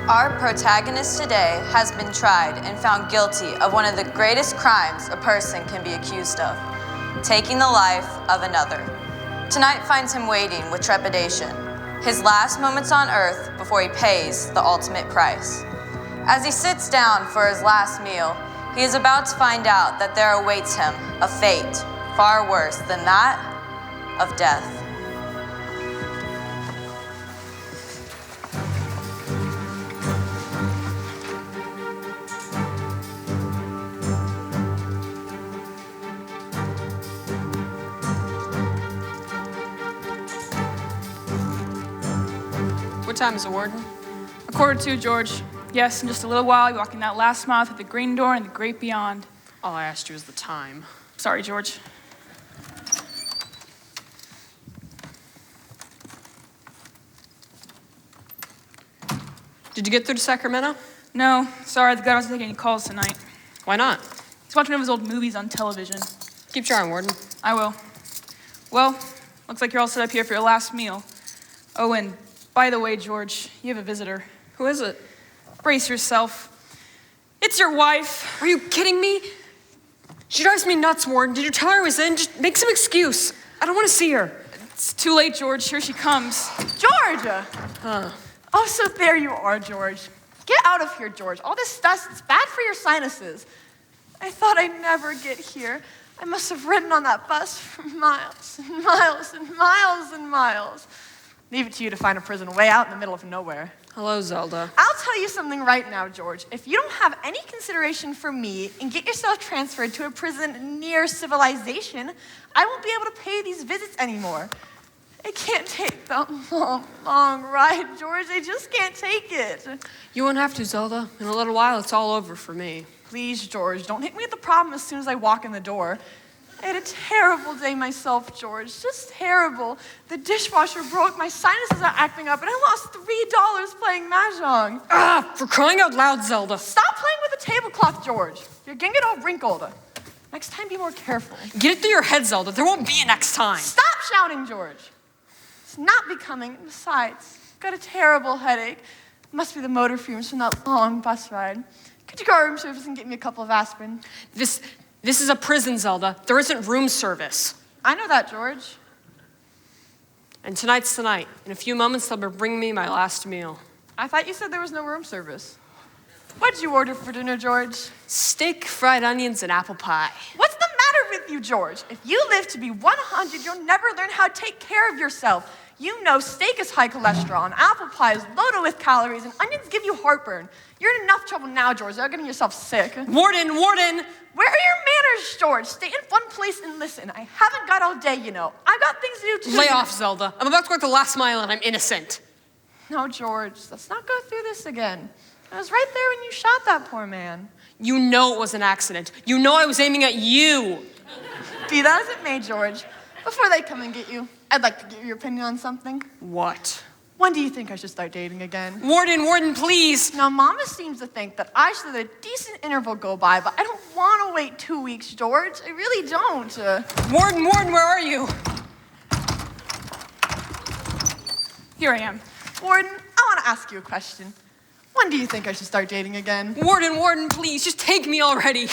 Our protagonist today has been tried and found guilty of one of the greatest crimes a person can be accused of, taking the life of another. Tonight finds him waiting with trepidation, his last moments on earth before he pays the ultimate price. As he sits down for his last meal, he is about to find out that there awaits him a fate far worse than that of death. What time is it, Warden? 1:45, George. Yes, in just a little while, you're walking that last mile through the green door and the great beyond. All I asked you was the time. Sorry, George. Did you get through to Sacramento? No, sorry, the guy wasn't taking any calls tonight. Why not? He's watching one of his old movies on television. Keep trying, Warden. I will. Well, looks like you're all set up here for your last meal. Oh, and by the way, George, you have a visitor. Who is it? Brace yourself. It's your wife. Are you kidding me? She drives me nuts, Warden. Did you tell her I was in? Just make some excuse. I don't want to see her. It's too late, George. Here she comes. George! Oh, so there you are, George. Get out of here, George. All this dust, it's bad for your sinuses. I thought I'd never get here. I must have ridden on that bus for miles and miles and miles and miles. Leave it to you to find a prison way out in the middle of nowhere. Hello, Zelda. I'll tell you something right now, George. If you don't have any consideration for me and get yourself transferred to a prison near civilization, I won't be able to pay these visits anymore. I can't take that long ride, George. I just can't take it. You won't have to, Zelda. In a little while, it's all over for me. Please, George, don't hit me with the problem as soon as I walk in the door. I had a terrible day myself, George. Just terrible. The dishwasher broke, my sinuses are acting up, and I lost $3 playing Mahjong. Ah, for crying out loud, Zelda. Stop playing with the tablecloth, George. You're gonna get all wrinkled. Next time, be more careful. Get it through your head, Zelda. There won't be a next time. Stop shouting, George. It's not becoming. Besides, I've got a terrible headache. Must be the motor fumes from that long bus ride. Could you go to room service and get me a couple of aspirin? This is a prison, Zelda. There isn't room service. I know that, George. And tonight's the night. In a few moments, they'll be bringing me my last meal. I thought you said there was no room service. What'd you order for dinner, George? Steak, fried onions, and apple pie. What's the matter with you, George? If you live to be 100, you'll never learn how to take care of yourself. You know steak is high cholesterol, and apple pie is loaded with calories, and onions give you heartburn. You're in enough trouble now, George. You're getting yourself sick. Warden! Where are your manners, George? Stay in one place and listen. I haven't got all day, you know. I've got things to do too. Lay off, Zelda. I'm about to work the last mile, and I'm innocent. No, George. Let's not go through this again. I was right there when you shot that poor man. You know it was an accident. You know I was aiming at you. Be that as it may, George, before they come and get you, I'd like to get your opinion on something. What? When do you think I should start dating again? Warden, please. Now, Mama seems to think that I should let a decent interval go by, but I don't want to wait 2 weeks, George. I really don't. Warden, where are you? Here I am. Warden, I want to ask you a question. When do you think I should start dating again? Warden, please, just take me already.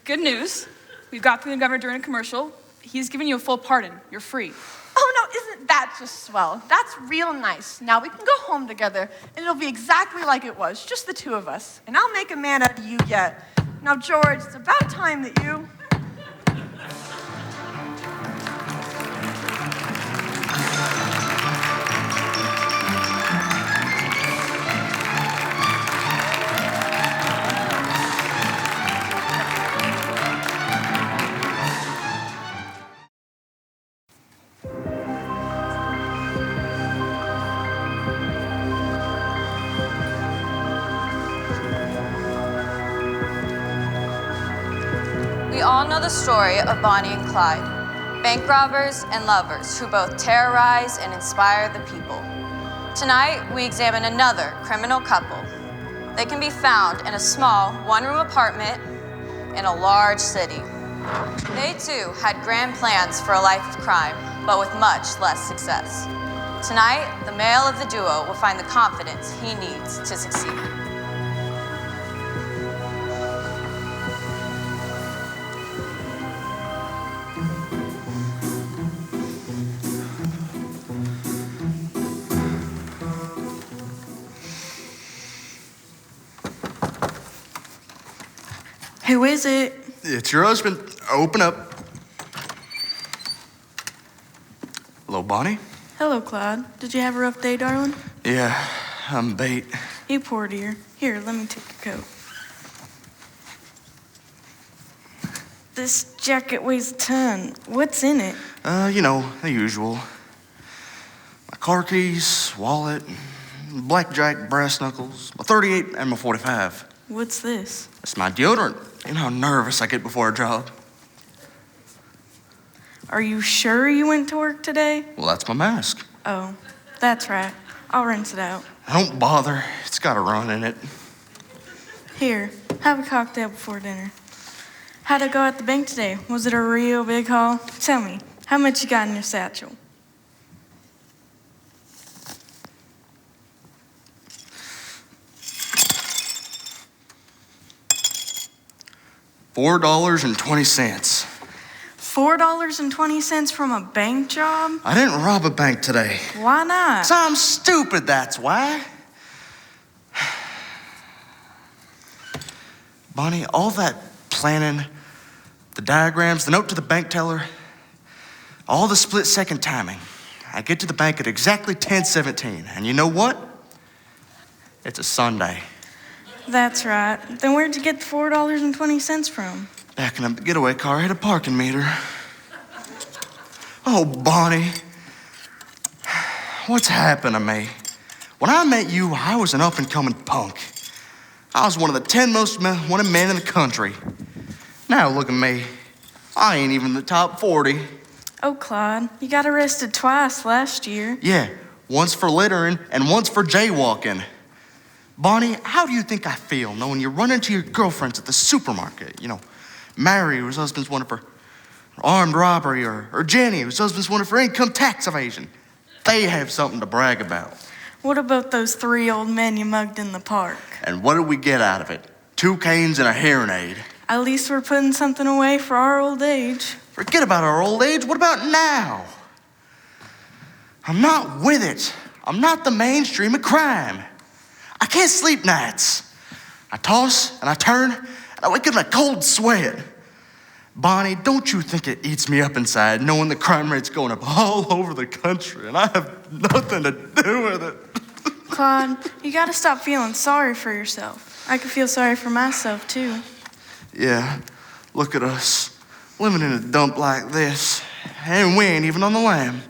Good news. We've got through the governor during a commercial. He's giving you a full pardon. You're free. Oh, no, isn't that just swell? That's real nice. Now we can go home together, and it'll be exactly like it was, just the two of us. And I'll make a man out of you yet. Now, George, it's about time that you... We all know the story of Bonnie and Clyde, bank robbers and lovers who both terrorize and inspire the people. Tonight, we examine another criminal couple. They can be found in a small one-room apartment in a large city. They too had grand plans for a life of crime, but with much less success. Tonight, the male of the duo will find the confidence he needs to succeed. Who is it? It's your husband. Open up. Hello, Bonnie? Hello, Clod. Did you have a rough day, darling? Yeah, I'm bait. You poor dear. Here, let me take your coat. This jacket weighs a ton. What's in it? You know, the usual. My car keys, wallet, blackjack brass knuckles, my 38 and my 45. What's this? It's my deodorant. You know how nervous I get before a job. Are you sure you went to work today? Well, that's my mask. Oh, that's right. I'll rinse it out. Don't bother. It's got a run in it. Here, have a cocktail before dinner. How'd it go at the bank today? Was it a real big haul? Tell me, how much you got in your satchel? $4.20. $4.20 from a bank job? I didn't rob a bank today. Why not? 'Cause I'm stupid, that's why. Bonnie, all that planning, the diagrams, the note to the bank teller, all the split-second timing. I get to the bank at exactly 10:17, and you know what? It's a Sunday. That's right. Then where'd you get the $4.20 from? Backing up the getaway car, I hit a parking meter. Oh, Bonnie, what's happened to me? When I met you, I was an up-and-coming punk. I was one of the 10 most wanted men in the country. Now look at me. I ain't even in the top 40. Oh, Clod, you got arrested twice last year. Yeah, once for littering and once for jaywalking. Bonnie, how do you think I feel knowing you run into your girlfriends at the supermarket? You know, Mary, whose husband's wanted for armed robbery, or Jenny, whose husband's wanted for income tax evasion. They have something to brag about. What about those 3 old men you mugged in the park? And what did we get out of it? 2 canes and a hearing aid. At least we're putting something away for our old age. Forget about our old age. What about now? I'm not with it. I'm not the mainstream of crime. I can't sleep nights. I toss and I turn and I wake up in a cold sweat. Bonnie, don't you think it eats me up inside knowing the crime rate's going up all over the country and I have nothing to do with it? Clod, you gotta stop feeling sorry for yourself. I could feel sorry for myself, too. Yeah, look at us, living in a dump like this, and we ain't even on the lam.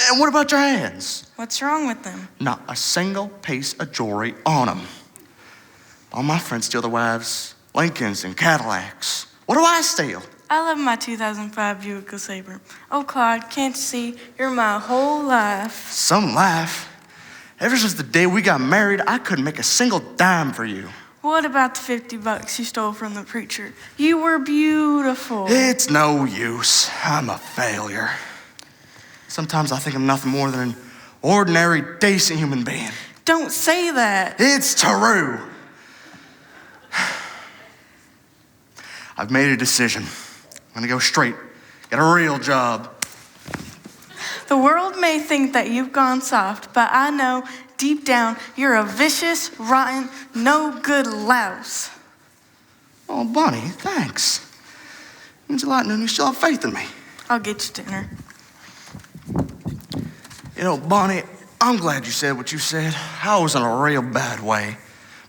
And what about your hands? What's wrong with them? Not a single piece of jewelry on them. All my friends steal their wives, Lincolns and Cadillacs. What do I steal? I love my 2005 Buick LeSabre. Oh, Clod, can't you see? You're my whole life. Some life. Ever since the day we got married, I couldn't make a single dime for you. What about the $50 you stole from the preacher? You were beautiful. It's no use. I'm a failure. Sometimes I think I'm nothing more than an ordinary, decent human being. Don't say that. It's true. I've made a decision. I'm gonna go straight, get a real job. The world may think that you've gone soft, but I know deep down you're a vicious, rotten, no good louse. Oh, Bonnie, thanks. Means a lot knowing you still have faith in me. I'll get you dinner. You know, Bonnie, I'm glad you said what you said. I was in a real bad way.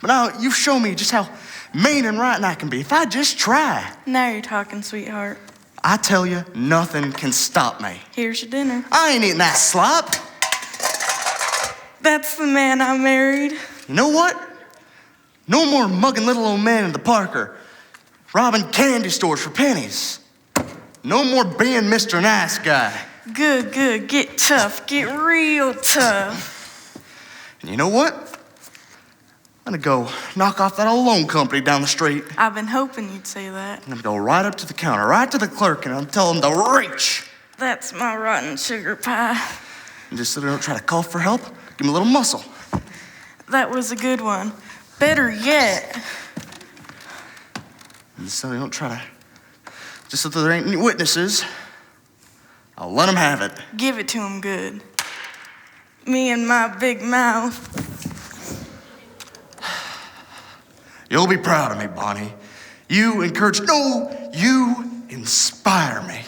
But now you've shown me just how mean and rotten I can be if I just try. Now you're talking, sweetheart. I tell you, nothing can stop me. Here's your dinner. I ain't eating that slop. That's the man I married. You know what? No more mugging little old men in the park or robbing candy stores for pennies. No more being Mr. Nice Guy. Good, good. Get tough. Get real tough. And you know what? I'm gonna go knock off that old loan company down the street. I've been hoping you'd say that. And I'm gonna go right up to the counter, right to the clerk, and I'm telling him to reach. That's my rotten sugar pie. And just so they don't try to call for help, give them a little muscle. That was a good one. Better yet. And so they don't try to, just so there ain't any witnesses, I'll let them have it. Give it to him good. Me and my big mouth. You'll be proud of me, Bonnie. You encourage, no, you inspire me.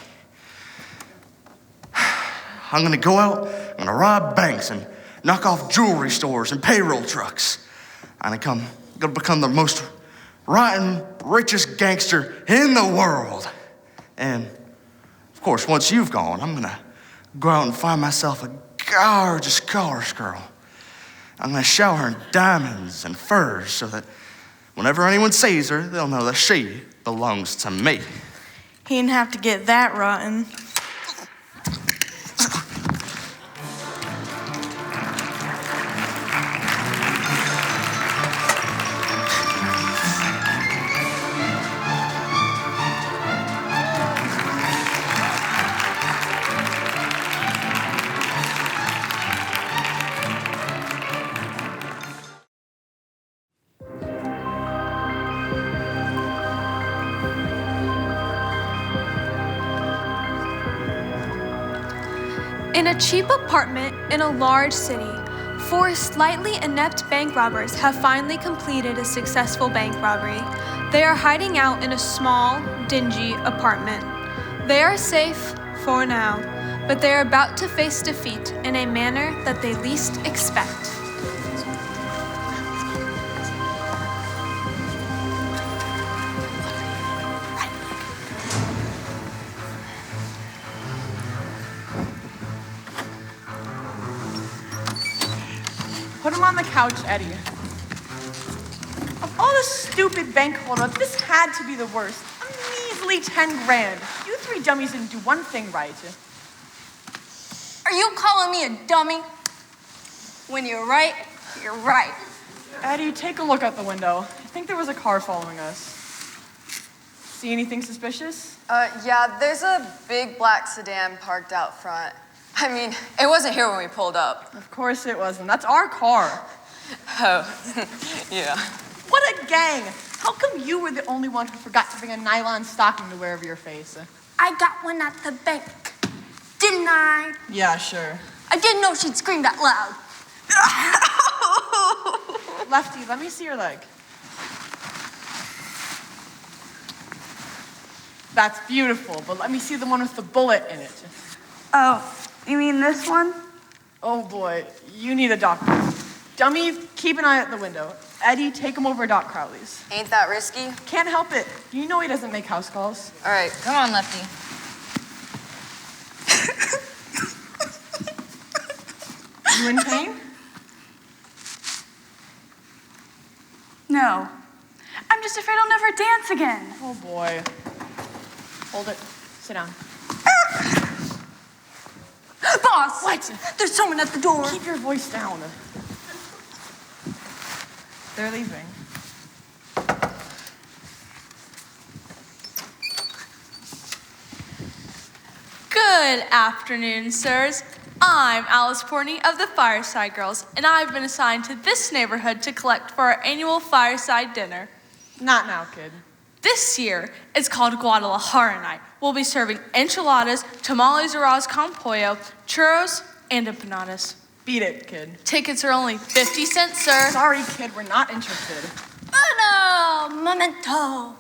I'm gonna go out, I'm gonna rob banks and knock off jewelry stores and payroll trucks. I'm gonna become the most rotten, richest gangster in the world. And, of course, once you've gone, I'm gonna go out and find myself a gorgeous girl. I'm gonna shower her in diamonds and furs so that whenever anyone sees her, they'll know that she belongs to me. He didn't have to get that rotten. In a cheap apartment in a large city, 4 slightly inept bank robbers have finally completed a successful bank robbery. They are hiding out in a small, dingy apartment. They are safe for now, but they are about to face defeat in a manner that they least expect. Put him on the couch, Eddie. Of all the stupid bank holdups, this had to be the worst. A measly 10 grand. You 3 dummies didn't do one thing right. Are you calling me a dummy? When you're right, you're right. Addie, take a look out the window. I think there was a car following us. See anything suspicious? Yeah, there's a big black sedan parked out front. I mean, it wasn't here when we pulled up. Of course it wasn't. That's our car. Oh, yeah. What a gang! How come you were the only one who forgot to bring a nylon stocking to wear over your face? I got one at the bank, didn't I? Yeah, sure. I didn't know she'd scream that loud. Lefty, let me see your leg. That's beautiful, but let me see the one with the bullet in it. Oh, you mean this one? Oh boy, you need a doctor. Dummy, keep an eye out the window. Eddie, take him over to Doc Crowley's. Ain't that risky? Can't help it. You know he doesn't make house calls. All right, come on, Lefty. You in pain? No. I'm just afraid I'll never dance again. Oh boy. Hold it. Sit down. Boss! What? There's someone at the door. Keep your voice down. They're leaving. Good afternoon, sirs. I'm Alice Portnoy of the Fireside Girls, and I've been assigned to this neighborhood to collect for our annual fireside dinner. Not now, kid. This year, it's called Guadalajara Night. We'll be serving enchiladas, tamales arroz con pollo, churros, and empanadas. Beat it, kid. Tickets are only 50 cents, sir. Sorry, kid, we're not interested. Oh no, memento.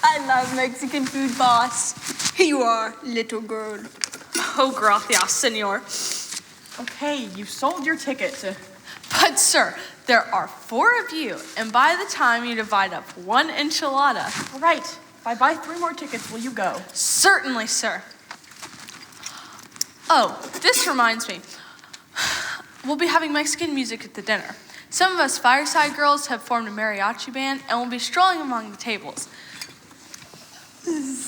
I love Mexican food, boss. Here you are, little girl. Oh, gracias, senor. Okay, you sold your ticket. But, sir, there are 4 of you, and by the time you divide up 1 enchilada... All right, if I buy 3 more tickets, will you go? Certainly, sir. Oh, this reminds me. We'll be having Mexican music at the dinner. Some of us Fireside Girls have formed a mariachi band, and we'll be strolling among the tables.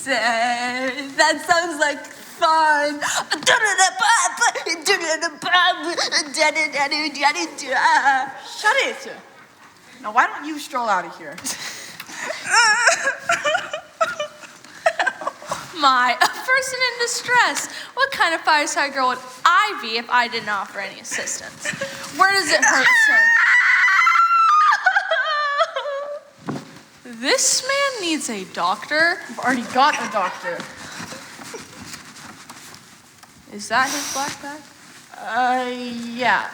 That sounds like fun. Shut it! Now, why don't you stroll out of here? My person in distress. What kind of fireside girl would I be if I didn't offer any assistance? Where does it hurt, sir? This man needs a doctor. I've already got a doctor. Is that his black bag? Yeah.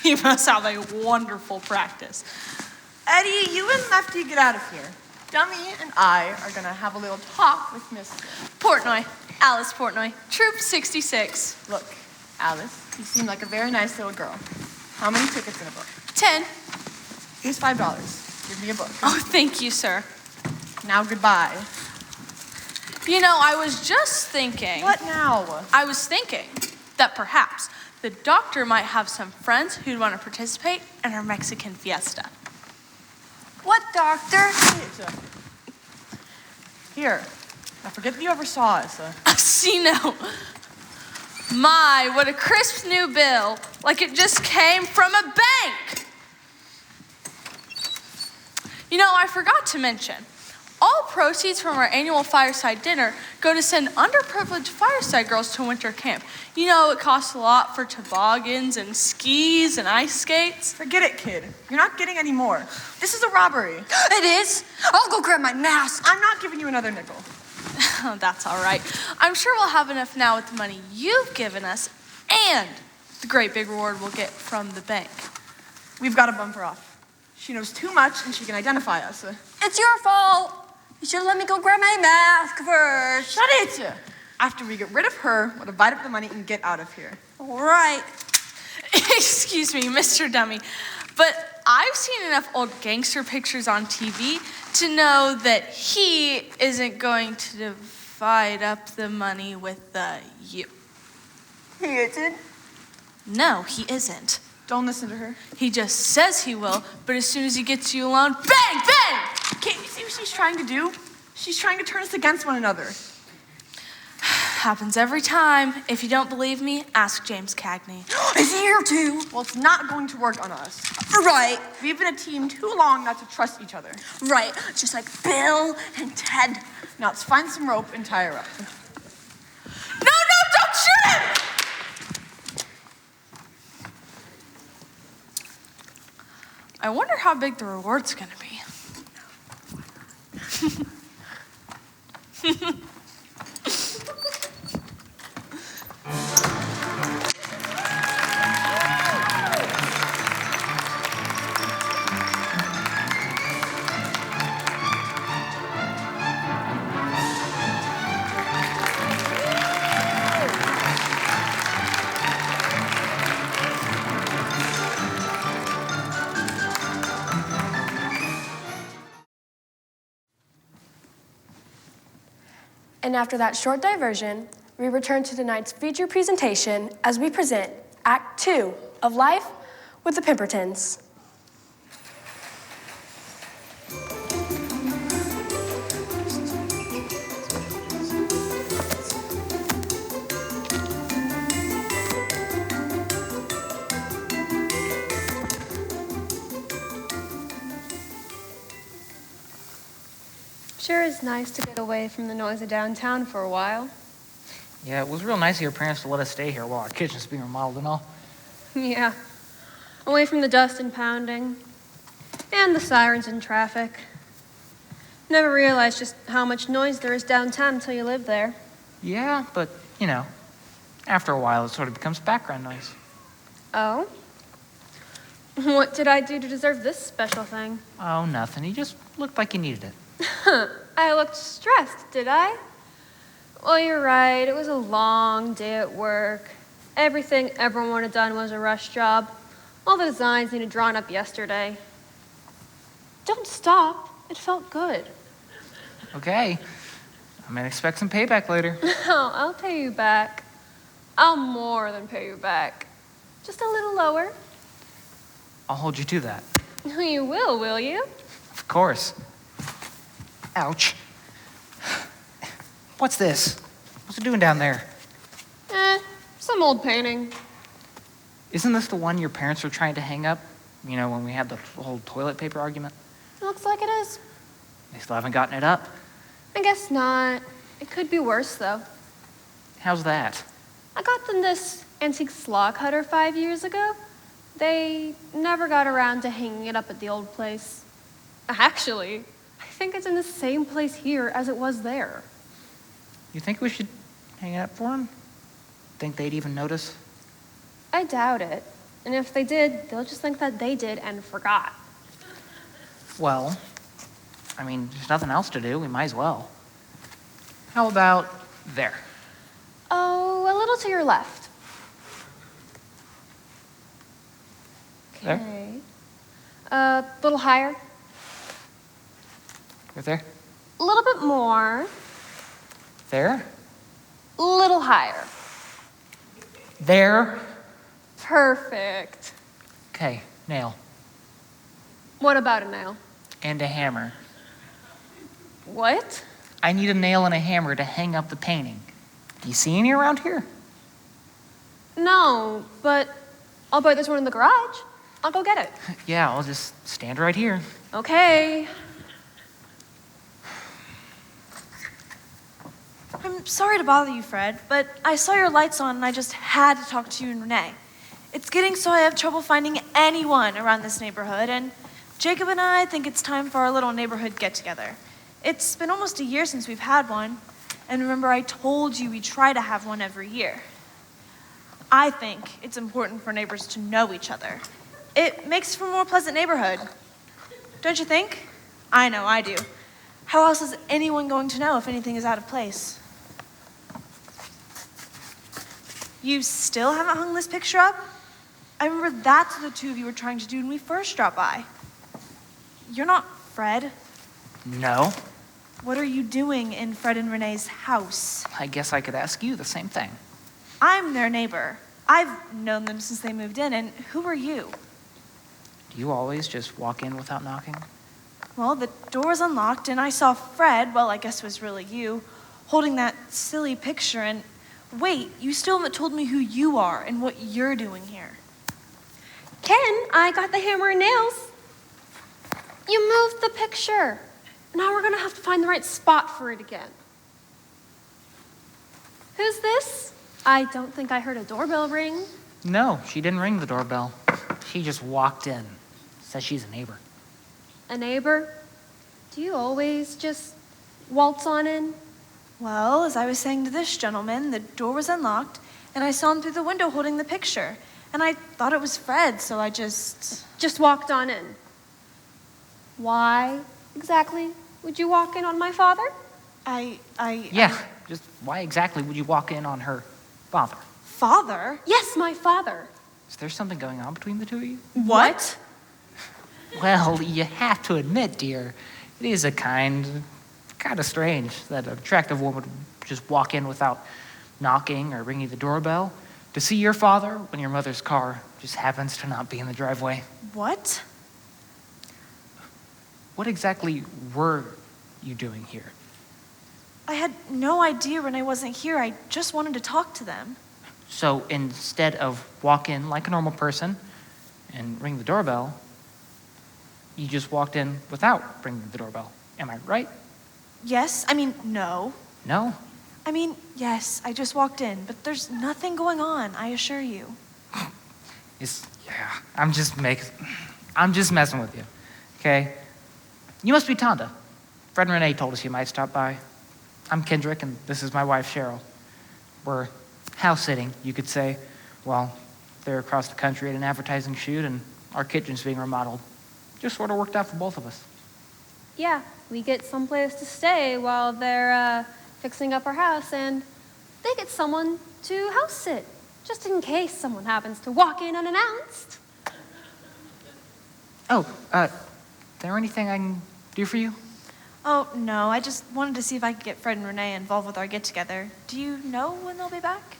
He must have a wonderful practice. Eddie, you and Lefty get out of here. Dummy and I are gonna have a little talk with Miss Portnoy, Alice Portnoy, Troop 66. Look, Alice, you seem like a very nice little girl. How many tickets in a book? 10. Here's $5. Give me a book. Oh, thank you, sir. Now goodbye. You know, I was just thinking. What now? I was thinking that perhaps the doctor might have some friends who'd want to participate in our Mexican fiesta. What doctor? Here. I forget that you ever saw us. See, no. My, what a crisp new bill. Like it just came from a bank. You know, I forgot to mention, all proceeds from our annual fireside dinner go to send underprivileged fireside girls to winter camp. You know, it costs a lot for toboggans and skis and ice skates. Forget it, kid. You're not getting any more. This is a robbery. It is? I'll go grab my mask. I'm not giving you another nickel. Oh, that's all right. I'm sure we'll have enough now with the money you've given us and the great big reward we'll get from the bank. We've got to bump her off. She knows too much and she can identify us. It's your fault. You should let me go grab my mask first. Shut it! After we get rid of her, we'll divide up the money and get out of here. All right. Excuse me, Mr. Dummy, but I've seen enough old gangster pictures on TV to know that he isn't going to divide up the money with you. He isn't? No, he isn't. Don't listen to her. He just says he will, but as soon as he gets you alone, bang, bang! Can't you see what she's trying to do? She's trying to turn us against one another. Happens every time. If you don't believe me, ask James Cagney. Is he here too? Well, it's not going to work on us. Right. We've been a team too long not to trust each other. Right. Just like Bill and Ted. Now let's find some rope and tie her up. No, don't shoot him! I wonder how big the reward's gonna be. And after that short diversion, we return to tonight's feature presentation as we present Act 2 of Life with the Pembertons. Sure is nice to get away from the noise of downtown for a while. Yeah, it was real nice of your parents to let us stay here while our kitchen's being remodeled and all. Yeah, away from the dust and pounding, and the sirens and traffic. Never realized just how much noise there is downtown until you live there. Yeah, but, you know, after a while it sort of becomes background noise. Oh? What did I do to deserve this special thing? Oh, nothing. You just looked like you needed it. I looked stressed, did I? Well, you're right. It was a long day at work. Everything everyone would have done was a rush job. All the designs needed drawn up yesterday. Don't stop. It felt good. Okay. I'm gonna expect some payback later. Oh, I'll pay you back. I'll more than pay you back. Just a little lower. I'll hold you to that. You will you? Of course. Ouch. What's this? What's it doing down there? Some old painting. Isn't this the one your parents were trying to hang up? You know, when we had the whole toilet paper argument? Looks like it is. They still haven't gotten it up. I guess not. It could be worse, though. How's that? I got them this antique slaw cutter 5 years ago. They never got around to hanging it up at the old place. Actually, I think it's in the same place here as it was there. You think we should hang it up for them? Think they'd even notice? I doubt it. And if they did, they'll just think that they did and forgot. Well, I mean, there's nothing else to do. We might as well. How about there? Oh, a little to your left. There? Okay. A little higher. Right there? A little bit more. There? A little higher. There? Perfect. Okay, nail. What about a nail? And a hammer. What? I need a nail and a hammer to hang up the painting. Do you see any around here? No, but I'll bet there's one in the garage. I'll go get it. Yeah, I'll just stand right here. Okay. I'm sorry to bother you, Fred, but I saw your lights on and I just had to talk to you and Renne. It's getting so I have trouble finding anyone around this neighborhood, and Jacob and I think it's time for our little neighborhood get-together. It's been almost a year since we've had one, and remember I told you we try to have one every year. I think it's important for neighbors to know each other. It makes for a more pleasant neighborhood. Don't you think? I know, I do. How else is anyone going to know if anything is out of place? You still haven't hung this picture up? I remember that's what the two of you were trying to do when we first dropped by. You're not Fred. No. What are you doing in Fred and Rennee's house? I guess I could ask you the same thing. I'm their neighbor. I've known them since they moved in, and who are you? Do you always just walk in without knocking? Well, the door was unlocked, and I saw Fred, well, I guess it was really you, holding that silly picture, and wait, you still haven't told me who you are and what you're doing here. Ken, I got the hammer and nails. You moved the picture. Now we're gonna have to find the right spot for it again. Who's this? I don't think I heard a doorbell ring. No, she didn't ring the doorbell. She just walked in. Says she's a neighbor. A neighbor? Do you always just waltz on in? Well, as I was saying to this gentleman, the door was unlocked, and I saw him through the window holding the picture. And I thought it was Fred, so I just walked on in. Why exactly would you walk in on my father? Just why exactly would you walk in on her father? Father? Yes, my father. Is there something going on between the two of you? What? Well, you have to admit, dear, it is a kind of strange that an attractive woman would just walk in without knocking or ringing the doorbell to see your father when your mother's car just happens to not be in the driveway. What? What exactly were you doing here? I had no idea Renne wasn't here. I just wanted to talk to them. So instead of walk in like a normal person and ring the doorbell, you just walked in without ringing the doorbell. Am I right? Yes. I mean, no. No? I mean, yes, I just walked in, but there's nothing going on, I assure you. I'm just messing with you, okay? You must be Tonda. Fred and Renne told us you might stop by. I'm Kendrick, and this is my wife, Cheryle. We're house-sitting, you could say. Well, they're across the country at an advertising shoot, and our kitchen's being remodeled. Just sort of worked out for both of us. Yeah, we get someplace to stay while they're fixing up our house, and they get someone to house sit, just in case someone happens to walk in unannounced. Oh, is there anything I can do for you? Oh, no, I just wanted to see if I could get Fred and Renne involved with our get-together. Do you know when they'll be back?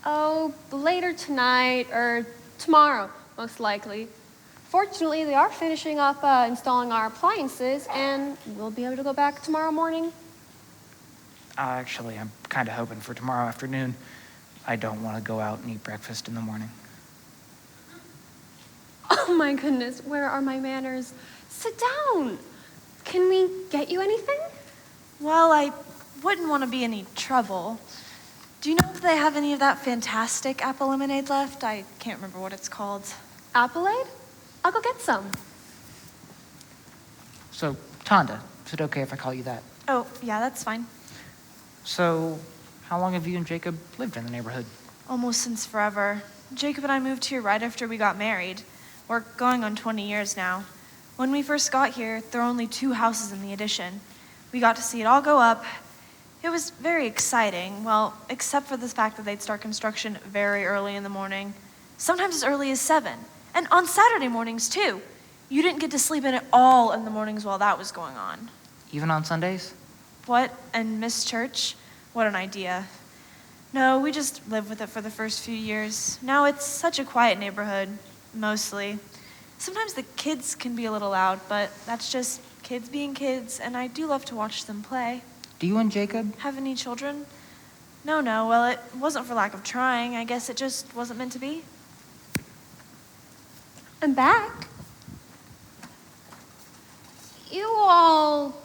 Oh, later tonight or tomorrow, most likely. Fortunately, they are finishing up installing our appliances, and we'll be able to go back tomorrow morning. Actually, I'm kind of hoping for tomorrow afternoon. I don't want to go out and eat breakfast in the morning. Oh my goodness, where are my manners? Sit down. Can we get you anything? Well, I wouldn't want to be any trouble. Do you know if they have any of that fantastic apple lemonade left? I can't remember what it's called. Appleade? I'll go get some. So, Tonda, is it okay if I call you that? Oh, yeah, that's fine. So, how long have you and Jacob lived in the neighborhood? Almost since forever. Jacob and I moved here right after we got married. We're going on 20 years now. When we first got here, there were only 2 houses in the addition. We got to see it all go up. It was very exciting, well, except for the fact that they'd start construction very early in the morning, sometimes as early as 7, and on Saturday mornings too. You didn't get to sleep in at all in the mornings while that was going on. Even on Sundays? What, and miss church? What an idea. No, we just lived with it for the first few years. Now it's such a quiet neighborhood, mostly. Sometimes the kids can be a little loud, but that's just kids being kids, and I do love to watch them play. Do you and Jacob? Have any children? No, well, it wasn't for lack of trying. I guess it just wasn't meant to be. I'm back. You all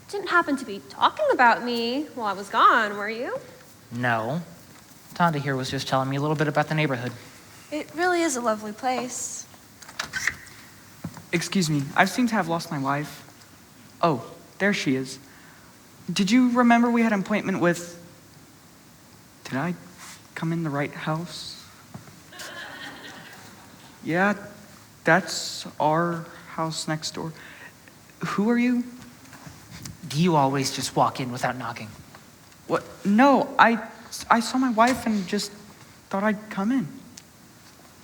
didn't happen to be talking about me while I was gone, were you? No. Tonda here was just telling me a little bit about the neighborhood. It really is a lovely place. Excuse me, I seem to have lost my wife. Oh, there she is. Did you remember we had an appointment with... Did I come in the right house? Yeah, that's our house next door. Who are you? Do you always just walk in without knocking? What? No, I saw my wife and just thought I'd come in.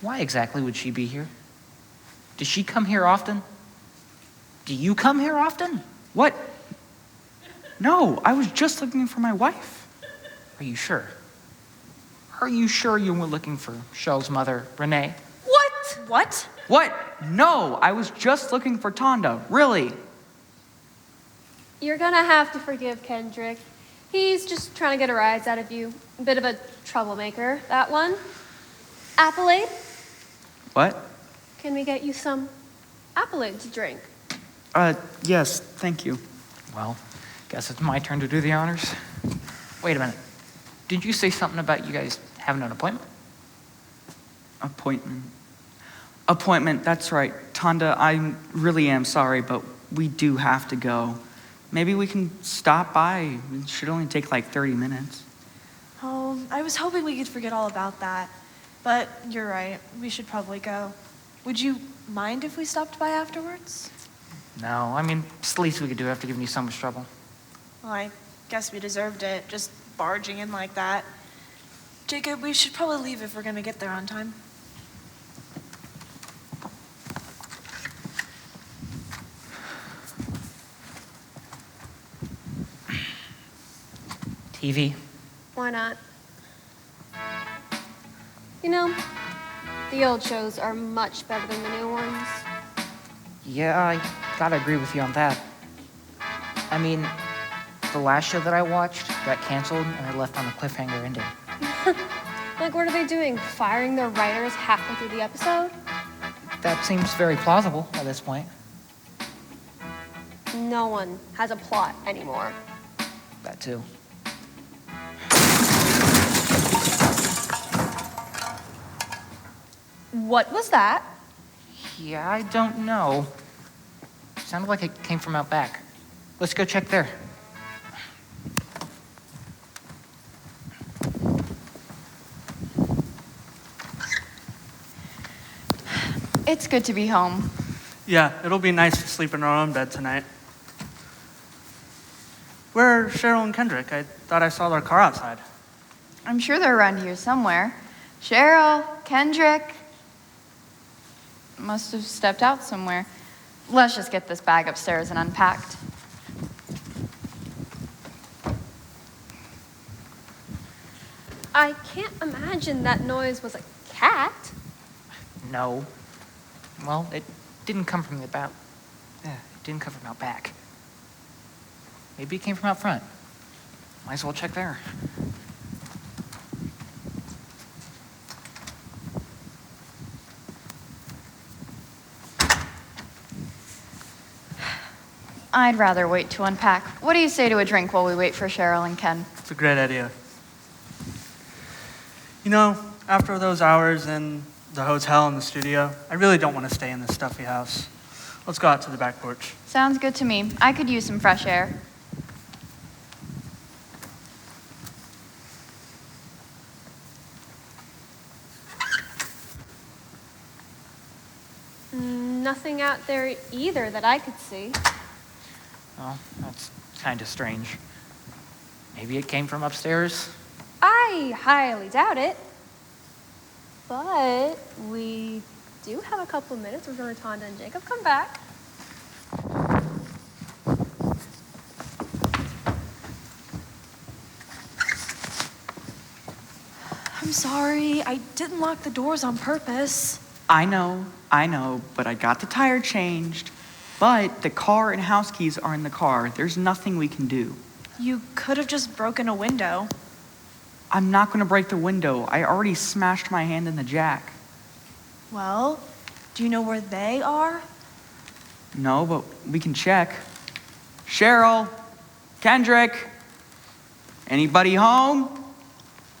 Why exactly would she be here? Does she come here often? Do you come here often? What? No, I was just looking for my wife. Are you sure? Are you sure you were looking for Cheryl's mother, Renne? What? What? No, I was just looking for Tonda, really. You're gonna have to forgive Kendrick. He's just trying to get a rise out of you. A bit of a troublemaker, that one. Appleade? What? Can we get you some Appleade to drink? Yes, thank you. Well, guess it's my turn to do the honors. Wait a minute. Did you say something about you guys having an appointment? Appointment, that's right. Tonda, I really am sorry, but we do have to go. Maybe we can stop by. It should only take like 30 minutes. Oh, I was hoping we could forget all about that. But you're right, we should probably go. Would you mind if we stopped by afterwards? No, I mean, it's the least we could do after giving you so much trouble. Well, I guess we deserved it, just barging in like that. Jacob, we should probably leave if we're gonna get there on time. TV? Why not? You know, the old shows are much better than the new ones. Yeah, I gotta agree with you on that. I mean, the last show that I watched got canceled and I left on a cliffhanger ending. Like, what are they doing? Firing their writers halfway through the episode? That seems very plausible at this point. No one has a plot anymore. That too. What was that? Yeah, I don't know. Sounded like it came from out back. Let's go check there. It's good to be home. Yeah, it'll be nice to sleep in our own bed tonight. Where are Cheryle and Kendrick? I thought I saw their car outside. I'm sure they're around here somewhere. Cheryle, Kendrick must have stepped out somewhere. Let's just get this bag upstairs and unpacked. I can't imagine that noise was a cat. No. Well, it didn't come from the back. Yeah, it didn't come from out back. Maybe it came from out front. Might as well check there. I'd rather wait to unpack. What do you say to a drink while we wait for Cheryle and Ken? It's a great idea. You know, after those hours in the hotel and the studio, I really don't want to stay in this stuffy house. Let's go out to the back porch. Sounds good to me. I could use some fresh air. Nothing out there either that I could see. Well, that's kind of strange. Maybe it came from upstairs? I highly doubt it. But we do have a couple of minutes before Tonda and Jacob come back. I'm sorry. I didn't lock the doors on purpose. I know, but I got the tire changed. But the car and house keys are in the car. There's nothing we can do. You could have just broken a window. I'm not going to break the window. I already smashed my hand in the jack. Well, do you know where they are? No, but we can check. Cheryle, Kendrick, anybody home?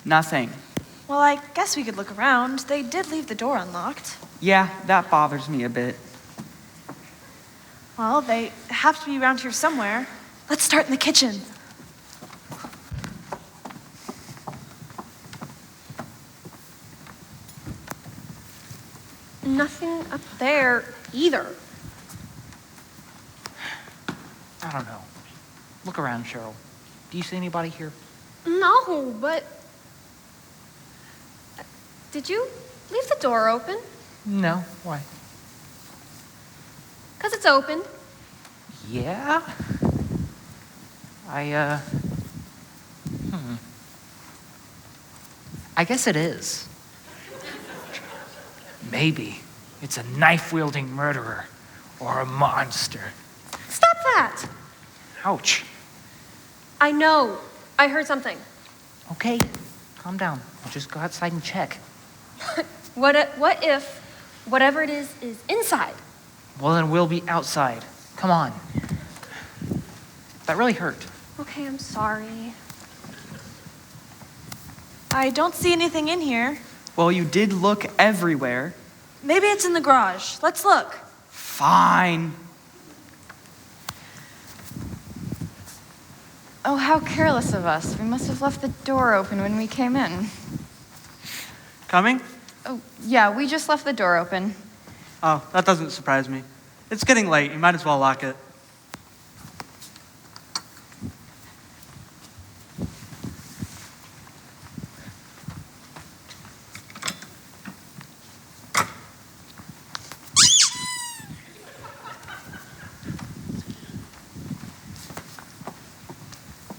Nothing. Well, I guess we could look around. They did leave the door unlocked. Yeah, that bothers me a bit. Well, they have to be around here somewhere. Let's start in the kitchen. Nothing up there either. I don't know. Look around, Cheryle. Do you see anybody here? No, but... Did you leave the door open? No. Why? 'Cause it's open. Yeah? I guess it is. Maybe it's a knife-wielding murderer or a monster. Stop that! Ouch. I know. I heard something. Okay, calm down. I'll just go outside and check. What if whatever it is inside? Well, then we'll be outside. Come on. That really hurt. Okay, I'm sorry. I don't see anything in here. Well, you did look everywhere. Maybe it's in the garage. Let's look. Fine. Oh, how careless of us. We must have left the door open when we came in. Coming? Oh, yeah, we just left the door open. Oh, that doesn't surprise me. It's getting late. You might as well lock it.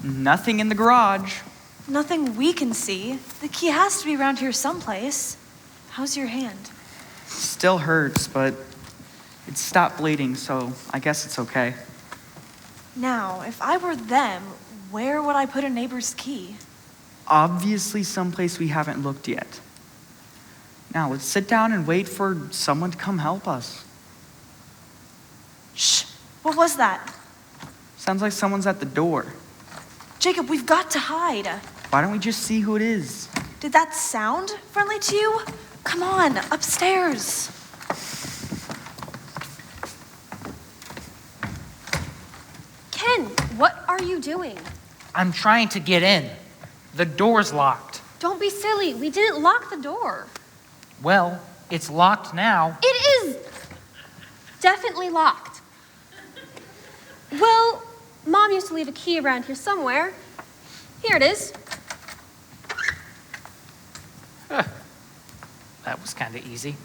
Nothing in the garage. Nothing we can see. The key has to be around here someplace. How's your hand? Still hurts, but it stopped bleeding, so I guess it's okay. Now, if I were them, where would I put a neighbor's key? Obviously someplace we haven't looked yet. Now, let's sit down and wait for someone to come help us. Shh! What was that? Sounds like someone's at the door. Jacob, we've got to hide. Why don't we just see who it is? Did that sound friendly to you? Come on, upstairs. Ken, what are you doing? I'm trying to get in. The door's locked. Don't be silly. We didn't lock the door. Well, it's locked now. It is definitely locked. Well, Mom used to leave a key around here somewhere. Here it is. Huh. That was kind of easy.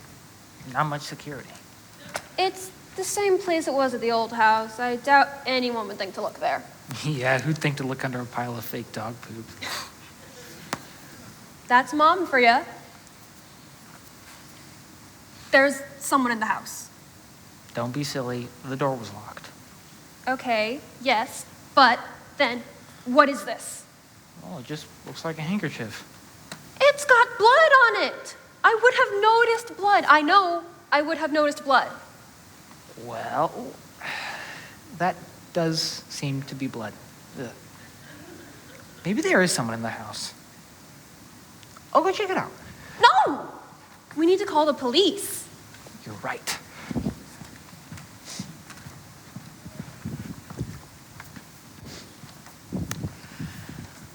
Not much security. It's the same place it was at the old house. I doubt anyone would think to look there. Yeah, who'd think to look under a pile of fake dog poop? That's Mom for you. There's someone in the house. Don't be silly. The door was locked. Okay, yes, but then what is this? Well, it just looks like a handkerchief. It's got blood on it. I would have noticed blood. I know I would have noticed blood. Well, that does seem to be blood. Ugh. Maybe there is someone in the house. I'll go check it out. No! We need to call the police. You're right.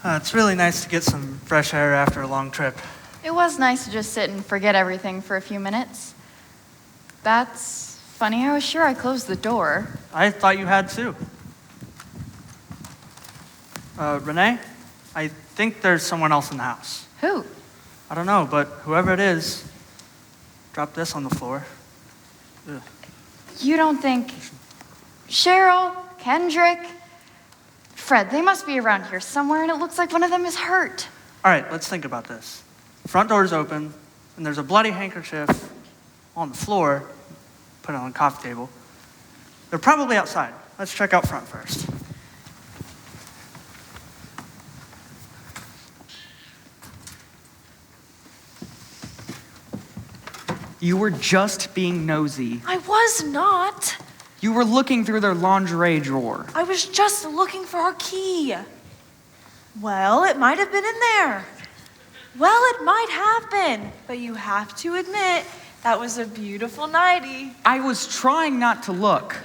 It's really nice to get some fresh air after a long trip. It was nice to just sit and forget everything for a few minutes. That's funny. I was sure I closed the door. I thought you had too. Renne, I think there's someone else in the house. Who? I don't know, but whoever it is, drop this on the floor. Ugh. You don't think Cheryle, Kendrick, Fred, they must be around here somewhere, and it looks like one of them is hurt. All right, let's think about this. Front door's open, and there's a bloody handkerchief on the floor, put it on the coffee table. They're probably outside. Let's check out front first. You were just being nosy. I was not. You were looking through their lingerie drawer. I was just looking for our key. Well, it might have been in there. Well, it might have been. But you have to admit, that was a beautiful nightie. I was trying not to look.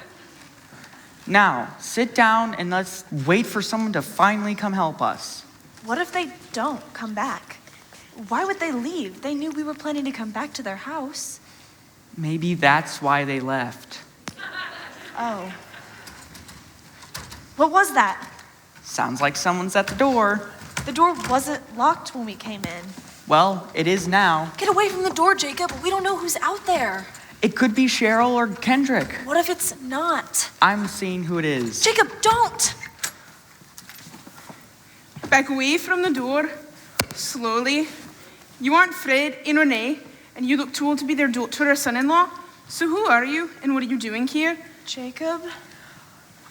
Now, sit down and let's wait for someone to finally come help us. What if they don't come back? Why would they leave? They knew we were planning to come back to their house. Maybe that's why they left. Oh. What was that? Sounds like someone's at the door. The door wasn't locked when we came in. Well, it is now. Get away from the door, Jacob. We don't know who's out there. It could be Cheryle or Kendrick. What if it's not? I'm seeing who it is. Jacob, don't! Back away from the door, slowly. You aren't Fred and Renne, and you look too old to be their daughter or son-in-law. So who are you, and what are you doing here? Jacob?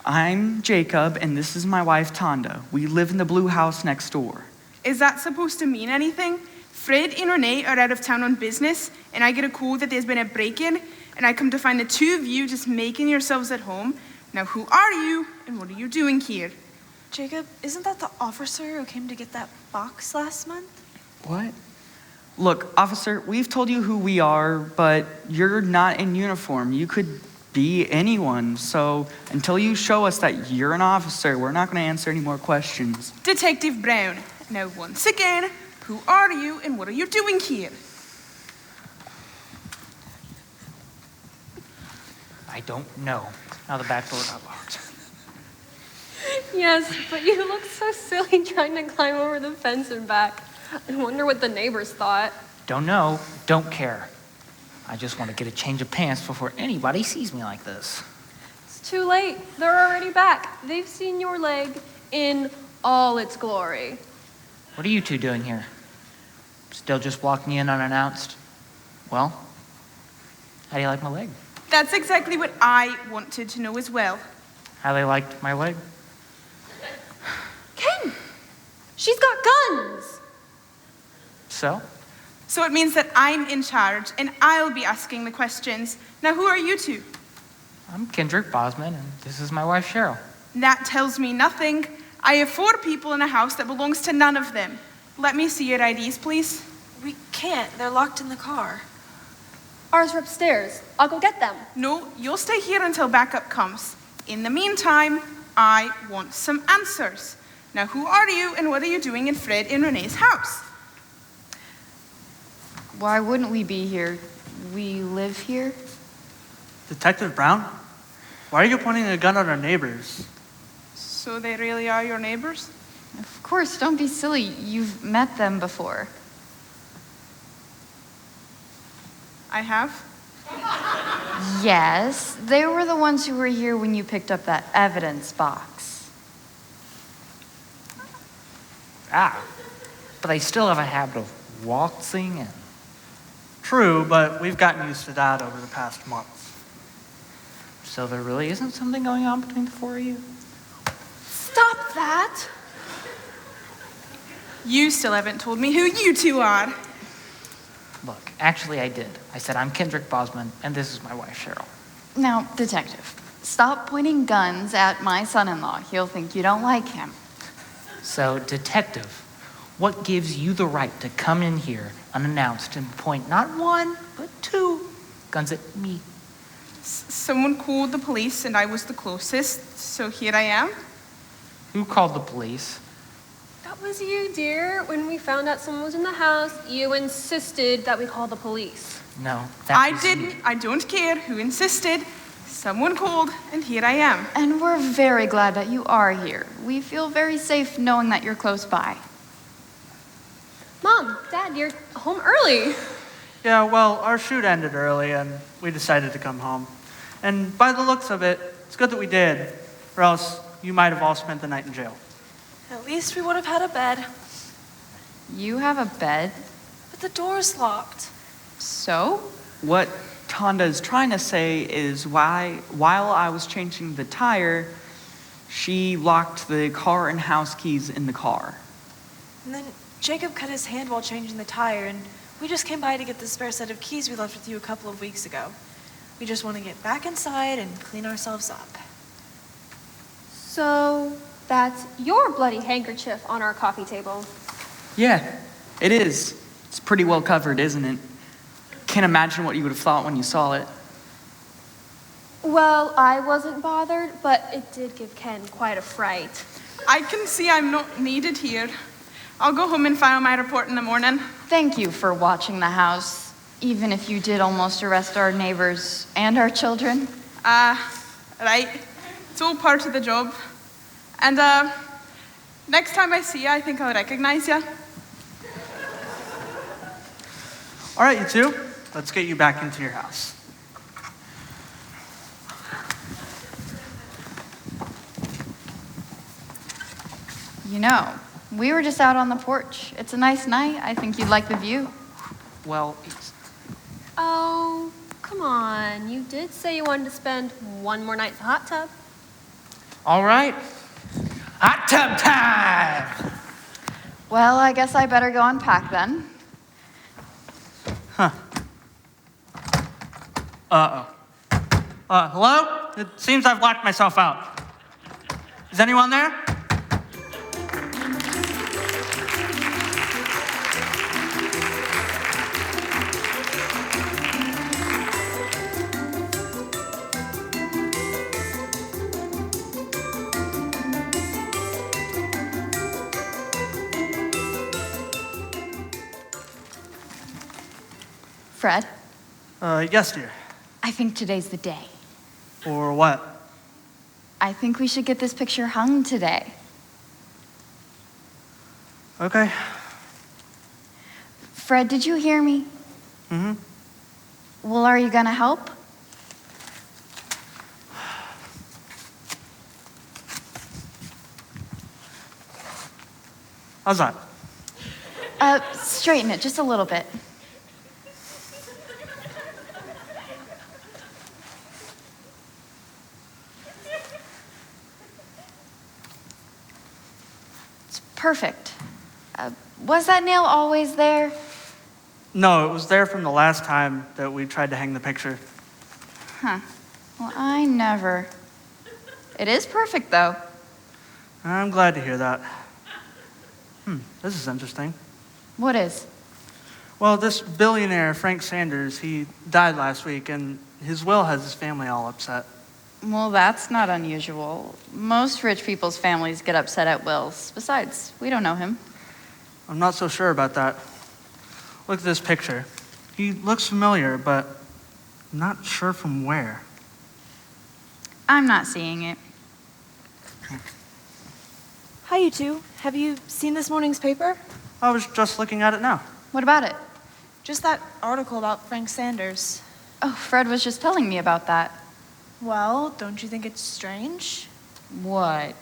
I'm Jacob, and this is my wife, Tonda. We live in the blue house next door. Is that supposed to mean anything? Fred and Renne are out of town on business, and I get a call that there's been a break-in, and I come to find the two of you just making yourselves at home. Now, who are you, and what are you doing here? Jacob, isn't that the officer who came to get that box last month? What? Look, officer, we've told you who we are, but you're not in uniform. You could be anyone, so until you show us that you're an officer, we're not going to answer any more questions. Detective Brown, now once again, who are you and what are you doing here? I don't know. Now the back door got locked. Yes, but you look so silly trying to climb over the fence and back. I wonder what the neighbors thought. Don't know, don't care. I just want to get a change of pants before anybody sees me like this. It's too late. They're already back. They've seen your leg in all its glory. What are you two doing here? Still just walking in unannounced? Well, how do you like my leg? That's exactly what I wanted to know as well. How they liked my leg? Ken! She's got guns! So? So it means that I'm in charge, and I'll be asking the questions. Now, who are you two? I'm Kendrick Bosman, and this is my wife, Cheryle. That tells me nothing. I have 4 people in a house that belongs to none of them. Let me see your IDs, please. We can't. They're locked in the car. Ours are upstairs. I'll go get them. No, you'll stay here until backup comes. In the meantime, I want some answers. Now, who are you, and what are you doing in Fred and Renne's house? Why wouldn't we be here? We live here. Detective Brown? Why are you pointing a gun at our neighbors? So they really are your neighbors? Of course, don't be silly. You've met them before. I have? Yes, they were the ones who were here when you picked up that evidence box. Ah, but they still have a habit of waltzing and... True, but we've gotten used to that over the past month. So there really isn't something going on between the 4 of you? Stop that! You still haven't told me who you two are. Look, actually I did. I said I'm Kendrick Bosman, and this is my wife, Cheryle. Now, detective, Stop pointing guns at my son-in-law. He'll think you don't like him. So, detective, what gives you the right to come in here unannounced and point not one, but two guns at me? Someone called the police and I was the closest, so here I am. Who called the police? That was you, dear. When we found out someone was in the house, you insisted that we call the police. No, I didn't. I don't care who insisted. Someone called, and here I am. And we're very glad that you are here. We feel very safe knowing that you're close by. Mom, Dad, you're home early. Yeah, well, our shoot ended early, and we decided to come home. And by the looks of it, it's good that we did, or else you might have all spent the night in jail. At least we would have had a bed. You have a bed? But the door's locked. So? What Tonda is trying to say is while I was changing the tire, she locked the car and house keys in the car. And then Jacob cut his hand while changing the tire, and we just came by to get the spare set of keys we left with you a couple of weeks ago. We just want to get back inside and clean ourselves up. So that's your bloody handkerchief on our coffee table. Yeah, it is. It's pretty well covered, isn't it? Can't imagine what you would have thought when you saw it. Well, I wasn't bothered, but it did give Ken quite a fright. I can see I'm not needed here. I'll go home and file my report in the morning. Thank you for watching the house, even if you did almost arrest our neighbors and our children. Right. It's all part of the job. And, next time I see you, I think I'll recognize you. All right, you two, let's get you back into your house. You know, we were just out on the porch. It's a nice night. I think you'd like the view. Well, Oh, come on. You did say you wanted to spend one more night in the hot tub. all right. Hot tub time! Well, I guess I better go unpack then. Huh. Uh-oh. Hello? It seems I've locked myself out. Is anyone there? Fred, Yes, dear. I think today's the day. Or what? I think we should get this picture hung today. Okay. Fred, did you hear me? Mm-hmm. Well, are you gonna help? How's that? Straighten it just a little bit. It's perfect. Was that nail always there? No, it was there from the last time that we tried to hang the picture. Huh. Well, I never. It is perfect, though. I'm glad to hear that. This is interesting. What is? Well, this billionaire, Frank Sanders, he died last week, and his will has his family all upset. Well, that's not unusual. Most rich people's families get upset at wills. Besides, we don't know him. I'm not so sure about that. Look at this picture. He looks familiar, but I'm not sure from where. I'm not seeing it. Hi, you two. Have you seen this morning's paper? I was just looking at it now. What about it? Just that article about Frank Sanders. Oh, Fred was just telling me about that. Well, don't you think it's strange? What?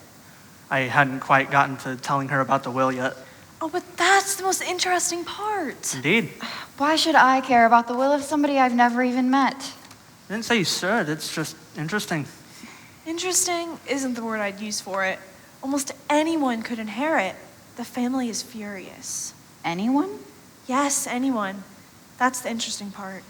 I hadn't quite gotten to telling her about the will yet. Oh, but that's the most interesting part. Indeed. Why should I care about the will of somebody I've never even met? I didn't say you should. It's just interesting. Interesting isn't the word I'd use for it. Almost anyone could inherit. The family is furious. Anyone? Yes, anyone. That's the interesting part.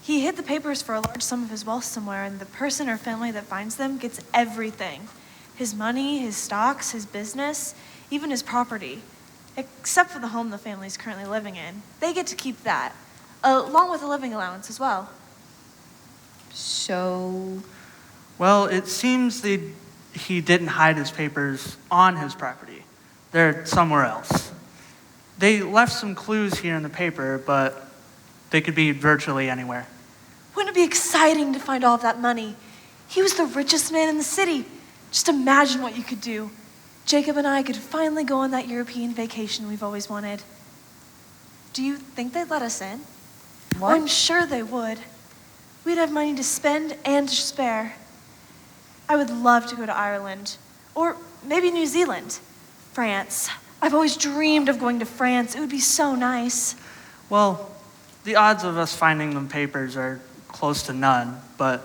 He hid the papers for a large sum of his wealth somewhere, and the person or family that finds them gets everything. His money, his stocks, his business, even his property. Except for the home the family is currently living in. They get to keep that, along with a living allowance as well. So? Well, it seems he didn't hide his papers on his property. They're somewhere else. They left some clues here in the paper, but they could be virtually anywhere. Wouldn't it be exciting to find all of that money? He was the richest man in the city. Just imagine what you could do. Jacob and I could finally go on that European vacation we've always wanted. Do you think they'd let us in? What? I'm sure they would. We'd have money to spend and to spare. I would love to go to Ireland, or maybe New Zealand, France. I've always dreamed of going to France. It would be so nice. Well, the odds of us finding them papers are close to none, but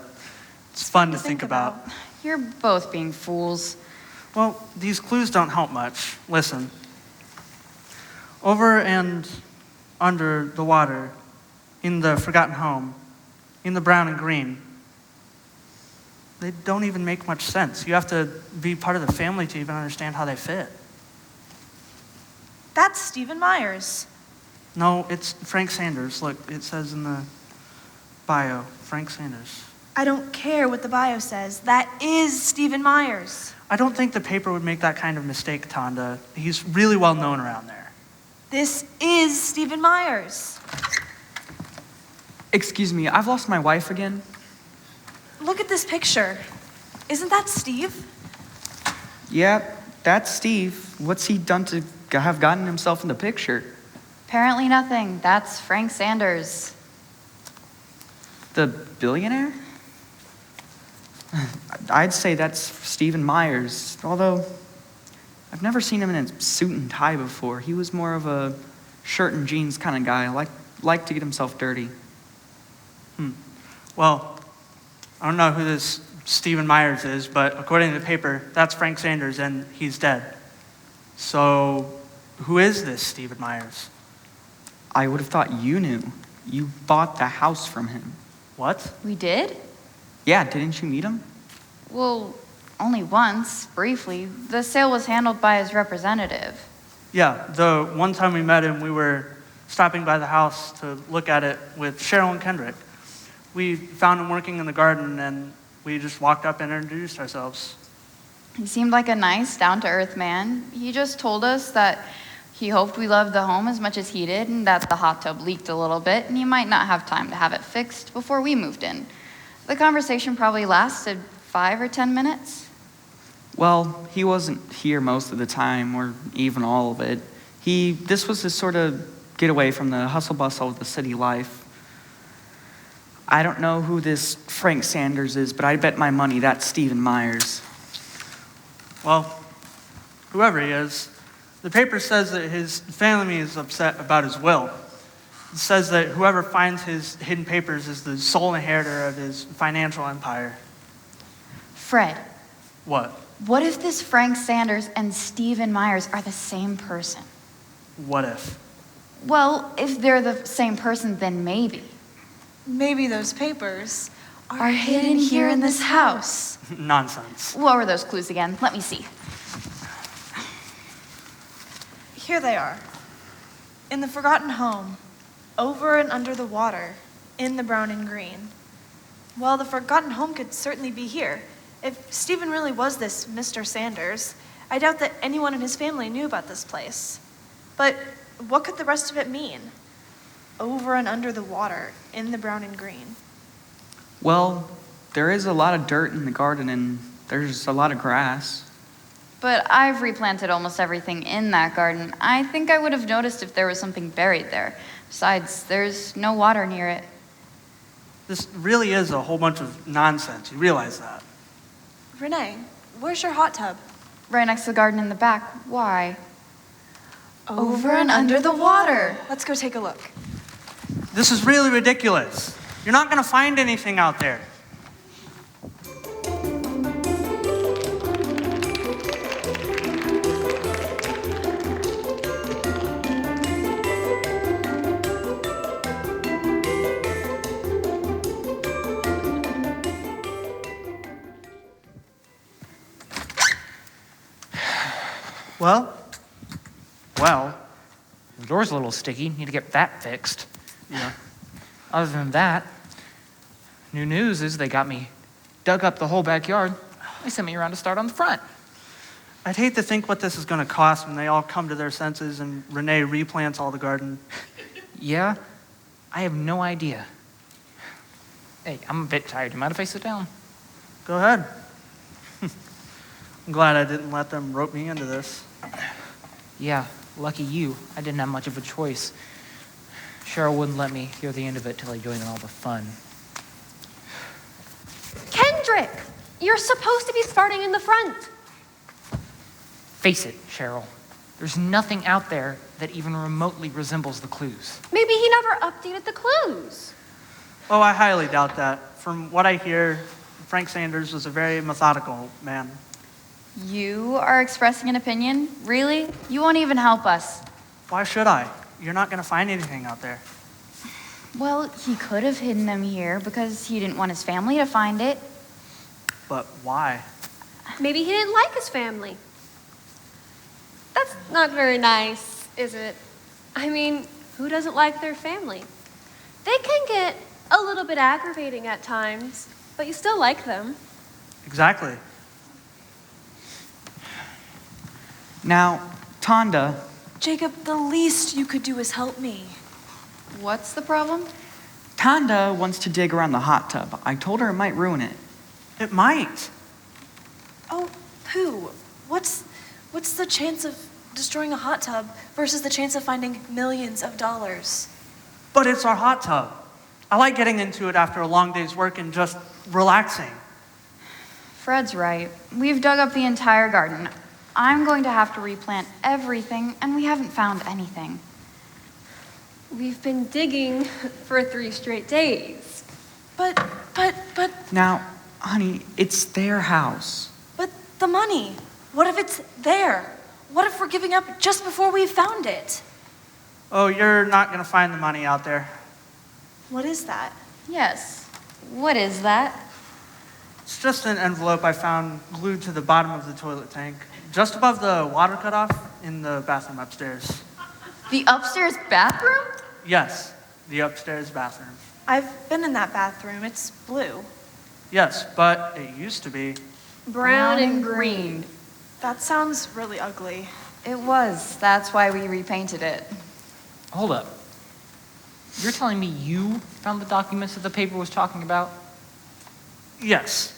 it's fun to think about. You're both being fools. Well, these clues don't help much. Listen. Over and under the water, in the forgotten home, in the brown and green, they don't even make much sense. You have to be part of the family to even understand how they fit. That's Stephen Myers. No, it's Frank Sanders. Look, it says in the bio, Frank Sanders. I don't care what the bio says. That is Stephen Myers. I don't think the paper would make that kind of mistake, Tonda. He's really well known around there. This is Stephen Myers. Excuse me, I've lost my wife again. Look at this picture. Isn't that Steve? Yeah, that's Steve. What's he done to have gotten himself in the picture? Apparently nothing. That's Frank Sanders. The billionaire? I'd say that's Stephen Myers, although I've never seen him in a suit and tie before. He was more of a shirt and jeans kind of guy, liked to get himself dirty. Well, I don't know who this Stephen Myers is, but according to the paper, that's Frank Sanders, and he's dead. So, who is this Stephen Myers? I would have thought you knew. You bought the house from him. What? We did? Yeah, didn't you meet him? Well, only once, briefly. The sale was handled by his representative. Yeah, the one time we met him, we were stopping by the house to look at it with Cheryle and Kendrick. We found him working in the garden, and we just walked up and introduced ourselves. He seemed like a nice, down-to-earth man. He just told us that he hoped we loved the home as much as he did, and that the hot tub leaked a little bit, and he might not have time to have it fixed before we moved in. The conversation probably lasted 5 or 10 minutes. Well, he wasn't here most of the time, or even all of it. This was his sort of getaway from the hustle bustle of the city life. I don't know who this Frank Sanders is, but I bet my money that's Stephen Myers. Well, whoever he is, the paper says that his family is upset about his will. It says that whoever finds his hidden papers is the sole inheritor of his financial empire. Fred. What? What if this Frank Sanders and Stephen Myers are the same person? What if? Well, if they're the same person, then maybe. Maybe those papers are hidden here in this house. Nonsense. What were those clues again? Let me see. Here they are. In the forgotten home, over and under the water, in the brown and green. Well, the forgotten home could certainly be here. If Stephen really was this Mr. Sanders, I doubt that anyone in his family knew about this place. But what could the rest of it mean? Over and under the water, in the brown and green. Well, there is a lot of dirt in the garden, and there's a lot of grass. But I've replanted almost everything in that garden. I think I would have noticed if there was something buried there. Besides, there's no water near it. This really is a whole bunch of nonsense. You realize that? Renne, where's your hot tub? Right next to the garden in the back. Why? Over and under the water. Let's go take a look. This is really ridiculous. You're not going to find anything out there. Well, the door's a little sticky. Need to get that fixed. yeah. Other than that, new news is they got me dug up the whole backyard. They sent me around to start on the front. I'd hate to think what this is going to cost when they all come to their senses and Renne replants all the garden. Yeah, I have no idea. Hey, I'm a bit tired. Do you mind if I sit down? Go ahead. I'm glad I didn't let them rope me into this. Yeah, lucky you. I didn't have much of a choice. Cheryle wouldn't let me hear the end of it till I joined in all the fun. Kendrick! You're supposed to be starting in the front. Face it, Cheryle. There's nothing out there that even remotely resembles the clues. Maybe he never updated the clues. Oh, I highly doubt that. From what I hear, Frank Sanders was a very methodical man. You are expressing an opinion? Really? You won't even help us. Why should I? You're not going to find anything out there. Well, he could have hidden them here because he didn't want his family to find it. But why? Maybe he didn't like his family. That's not very nice, is it? I mean, who doesn't like their family? They can get a little bit aggravating at times, but you still like them. Exactly. Now, Tonda. Jacob, the least you could do is help me. What's the problem? Tonda wants to dig around the hot tub. I told her it might ruin it. It might. Oh, Pooh, what's the chance of destroying a hot tub versus the chance of finding millions of dollars? But it's our hot tub. I like getting into it after a long day's work and just relaxing. Fred's right. We've dug up the entire garden. I'm going to have to replant everything, and we haven't found anything. We've been digging for 3 straight days. But... Now, honey, it's their house. But the money, what if it's there? What if we're giving up just before we found it? Oh, you're not going to find the money out there. What is that? Yes. What is that? It's just an envelope I found glued to the bottom of the toilet tank, just above the water cutoff in the bathroom upstairs. The upstairs bathroom? Yes, the upstairs bathroom. I've been in that bathroom. It's blue. Yes, but it used to be. Brown and green. That sounds really ugly. It was. That's why we repainted it. Hold up. You're telling me you found the documents that the paper was talking about? Yes.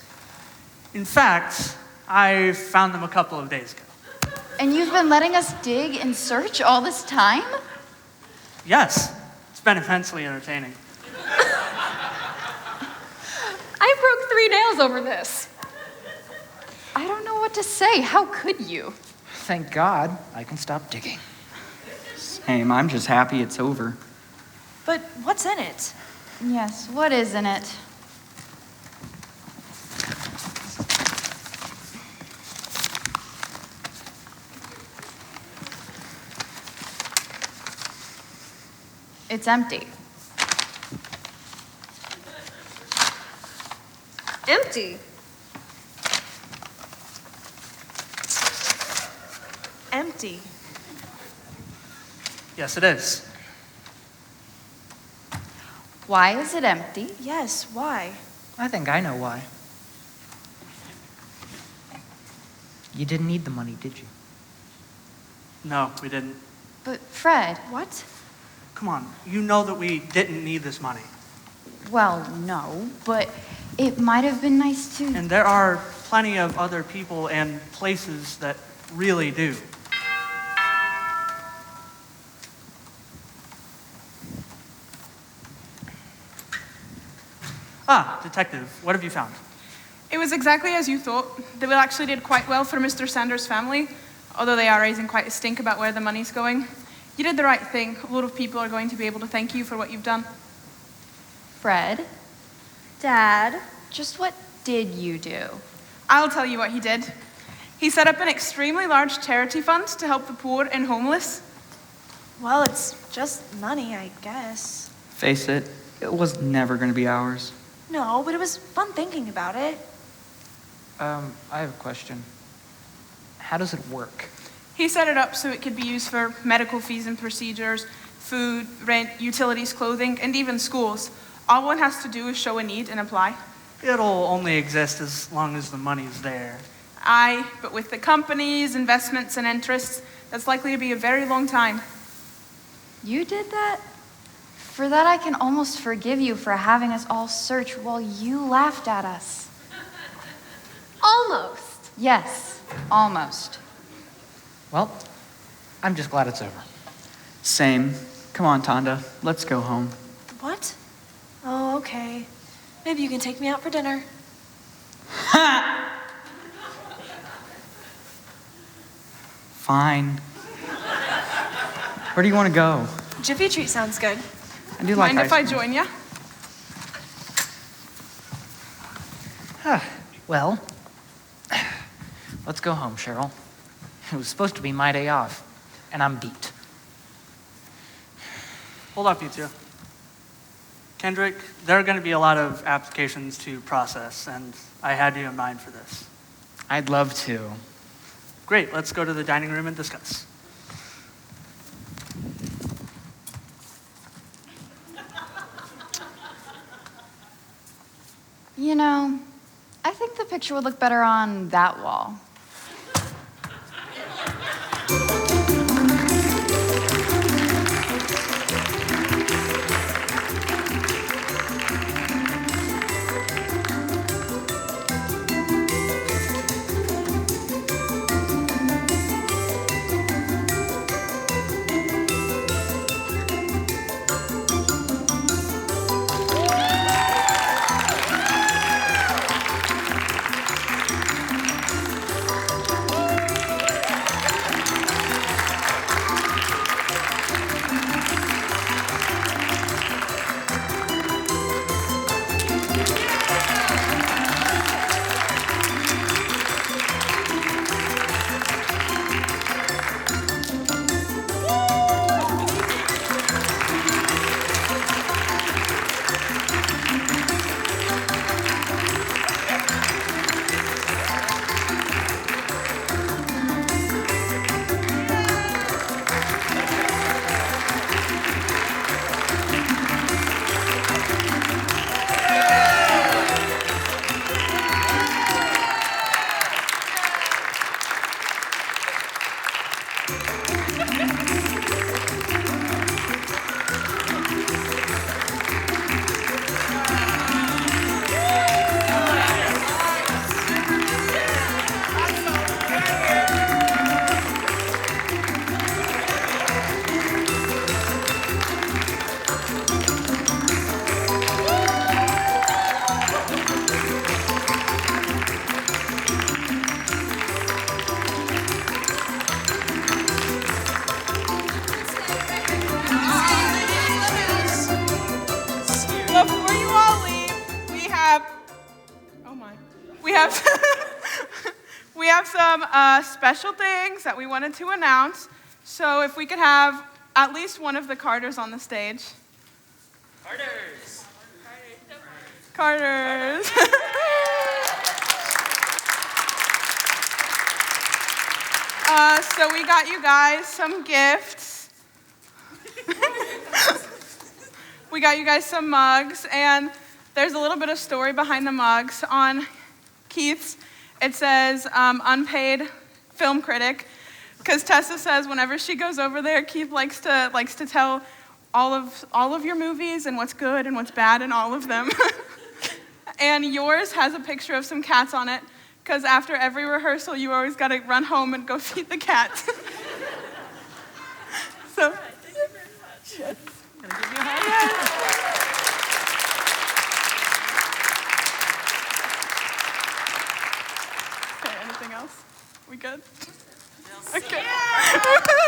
In fact, I found them a couple of days ago. And you've been letting us dig and search all this time? Yes. It's been immensely entertaining. I broke 3 nails over this. I don't know what to say. How could you? Thank God I can stop digging. Same. I'm just happy it's over. But what's in it? Yes, what is in it? It's empty. Empty. Empty. Yes, it is. Why is it empty? Yes, why? I think I know why. You didn't need the money, did you? No, we didn't. But Fred. What? Come on, you know that we didn't need this money. Well, no, but it might have been nice to... And there are plenty of other people and places that really do. Ah, detective, what have you found? It was exactly as you thought. The will actually did quite well for Mr. Sanders' family, although they are raising quite a stink about where the money's going. You did the right thing. A lot of people are going to be able to thank you for what you've done. Fred? Dad? Just what did you do? I'll tell you what he did. He set up an extremely large charity fund to help the poor and homeless. Well, it's just money, I guess. Face it, it was never going to be ours. No, but it was fun thinking about it. I have a question. How does it work? He set it up so it could be used for medical fees and procedures, food, rent, utilities, clothing, and even schools. All one has to do is show a need and apply. It'll only exist as long as the money's there. Aye, but with the companies, investments, and interests, that's likely to be a very long time. You did that? For that, I can almost forgive you for having us all search while you laughed at us. Almost. Yes, almost. Well, I'm just glad it's over. Same. Come on, Tonda. Let's go home. What? Oh, okay. Maybe you can take me out for dinner. Fine. Where do you want to go? Jiffy Treat sounds good. I do like Mind if I ice cream. join ya? Well, let's go home, Cheryle. It was supposed to be my day off, and I'm beat. Hold up, you two. Kendrick, there are going to be a lot of applications to process, and I had you in mind for this. I'd love to. Great, let's go to the dining room and discuss. You know, I think the picture would look better on that wall. We have some special things that we wanted to announce. So if we could have at least one of the Carters on the stage. Carters! Carters. So we got you guys some gifts. We got you guys some mugs, and there's a little bit of story behind the mugs. On Keith's, it says unpaid film critic, because Tessa says whenever she goes over there, Keith likes to tell all of your movies and what's good and what's bad in all of them. And yours has a picture of some cats on it, because after every rehearsal, you always got to run home and go feed the cats. So, thank you very much. Yes. Gonna give you a hug. Okay, anything else? We good? Okay. Yeah!